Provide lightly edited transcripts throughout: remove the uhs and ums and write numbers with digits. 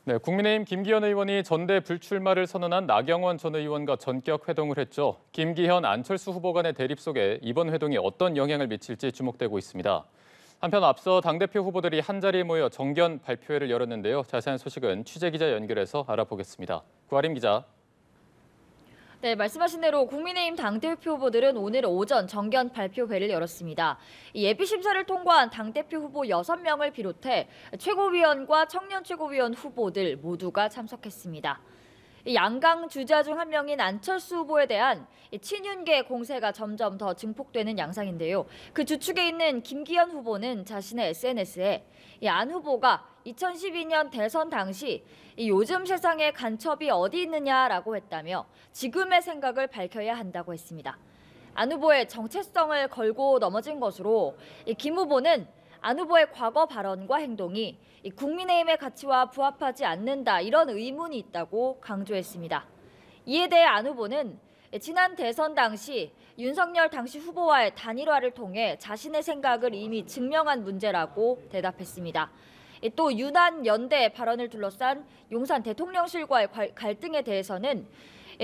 네, 국민의힘 김기현 의원이 전대 불출마를 선언한 나경원 전 의원과 전격 회동을 했죠. 김기현, 안철수 후보 간의 대립 속에 이번 회동이 어떤 영향을 미칠지 주목되고 있습니다. 한편 앞서 당대표 후보들이 한자리에 모여 정견 발표회를 열었는데요. 자세한 소식은 취재기자 연결해서 알아보겠습니다. 구아림 기자. 네, 말씀하신 대로 국민의힘 당대표 후보들은 오늘 오전 정견 발표회를 열었습니다. 예비심사를 통과한 당대표 후보 6명을 비롯해 최고위원과 청년 최고위원 후보들 모두가 참석했습니다. 양강 주자 중 한 명인 안철수 후보에 대한 친윤계 공세가 점점 더 증폭되는 양상인데요. 그 주축에 있는 김기현 후보는 자신의 SNS에 안 후보가 2012년 대선 당시 요즘 세상에 간첩이 어디 있느냐라고 했다며 지금의 생각을 밝혀야 한다고 했습니다. 안 후보의 정체성을 걸고 넘어진 것으로 김 후보는 안 후보의 과거 발언과 행동이 국민의힘의 가치와 부합하지 않는다 이런 의문이 있다고 강조했습니다. 이에 대해 안 후보는 지난 대선 당시 윤석열 당시 후보와의 단일화를 통해 자신의 생각을 이미 증명한 문제라고 대답했습니다. 또 유난 연대 발언을 둘러싼 용산 대통령실과의 갈등에 대해서는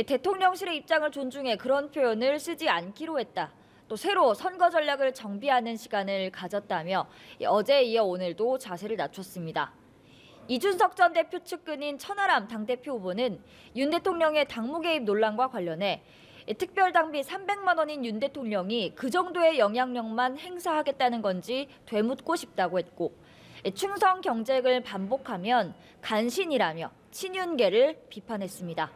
대통령실의 입장을 존중해 그런 표현을 쓰지 않기로 했다. 또 새로 선거 전략을 정비하는 시간을 가졌다며 어제에 이어 오늘도 자세를 낮췄습니다. 이준석 전 대표 측근인 천하람 당대표 후보는 윤 대통령의 당무 개입 논란과 관련해 특별당비 300만 원인 윤 대통령이 그 정도의 영향력만 행사하겠다는 건지 되묻고 싶다고 했고 충성 경쟁을 반복하면 간신이라며 친윤계를 비판했습니다.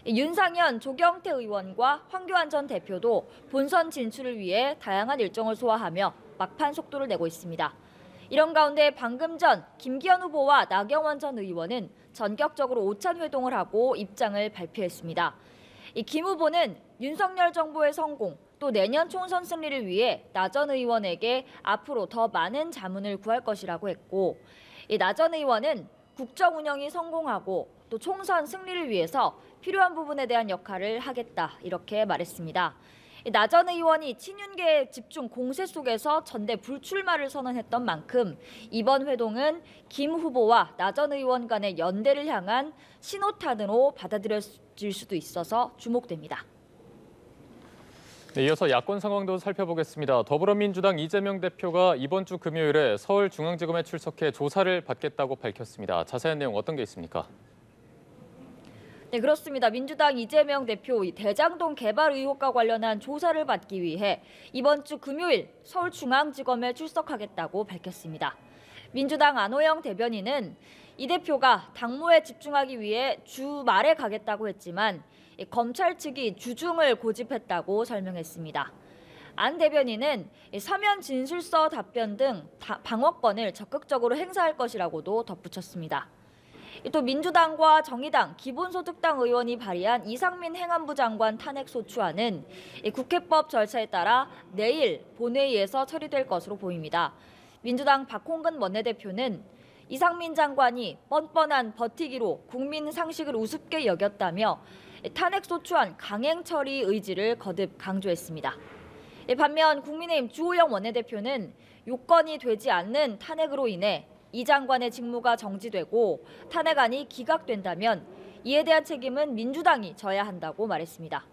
윤상현, 조경태 의원과 황교안 전 대표도 본선 진출을 위해 다양한 일정을 소화하며 막판 속도를 내고 있습니다. 이런 가운데 방금 전 김기현 후보와 나경원 전 의원은 전격적으로 오찬 회동을 하고 입장을 발표했습니다. 김 후보는 윤석열 정부의 성공, 또 내년 총선 승리를 위해 나 전 의원에게 앞으로 더 많은 자문을 구할 것이라고 했고, 나 전 의원은 국정 운영이 성공하고 또 총선 승리를 위해서 필요한 부분에 대한 역할을 하겠다 이렇게 말했습니다. 나 전 의원이 친윤계의 집중 공세 속에서 전대 불출마를 선언했던 만큼 이번 회동은 김 후보와 나 전 의원 간의 연대를 향한 신호탄으로 받아들여질 수도 있어서 주목됩니다. 네, 이어서 야권 상황도 살펴보겠습니다. 더불어민주당 이재명 대표가 이번 주 금요일에 서울중앙지검에 출석해 조사를 받겠다고 밝혔습니다. 자세한 내용 어떤 게 있습니까? 네, 그렇습니다. 민주당 이재명 대표 대장동 개발 의혹과 관련한 조사를 받기 위해 이번 주 금요일 서울중앙지검에 출석하겠다고 밝혔습니다. 민주당 안호영 대변인은 이 대표가 당무에 집중하기 위해 주말에 가겠다고 했지만 검찰 측이 주중을 고집했다고 설명했습니다. 안 대변인은 서면 진술서 답변 등 방어권을 적극적으로 행사할 것이라고도 덧붙였습니다. 또 민주당과 정의당, 기본소득당 의원이 발의한 이상민 행안부 장관 탄핵소추안은 국회법 절차에 따라 내일 본회의에서 처리될 것으로 보입니다. 민주당 박홍근 원내대표는 이상민 장관이 뻔뻔한 버티기로 국민 상식을 우습게 여겼다며 탄핵소추안 강행 처리 의지를 거듭 강조했습니다. 반면 국민의힘 주호영 원내대표는 요건이 되지 않는 탄핵으로 인해 이 장관의 직무가 정지되고 탄핵안이 기각된다면 이에 대한 책임은 민주당이 져야 한다고 말했습니다.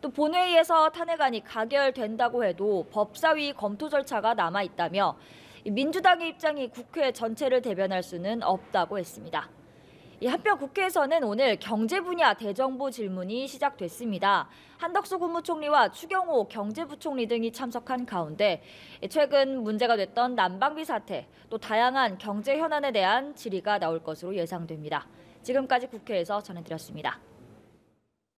또 본회의에서 탄핵안이 가결된다고 해도 법사위 검토 절차가 남아있다며 민주당의 입장이 국회 전체를 대변할 수는 없다고 했습니다. 한편 국회에서는 오늘 경제 분야 대정부 질문이 시작됐습니다. 한덕수 국무총리와 추경호 경제부총리 등이 참석한 가운데 최근 문제가 됐던 난방비 사태, 또 다양한 경제 현안에 대한 질의가 나올 것으로 예상됩니다. 지금까지 국회에서 전해드렸습니다.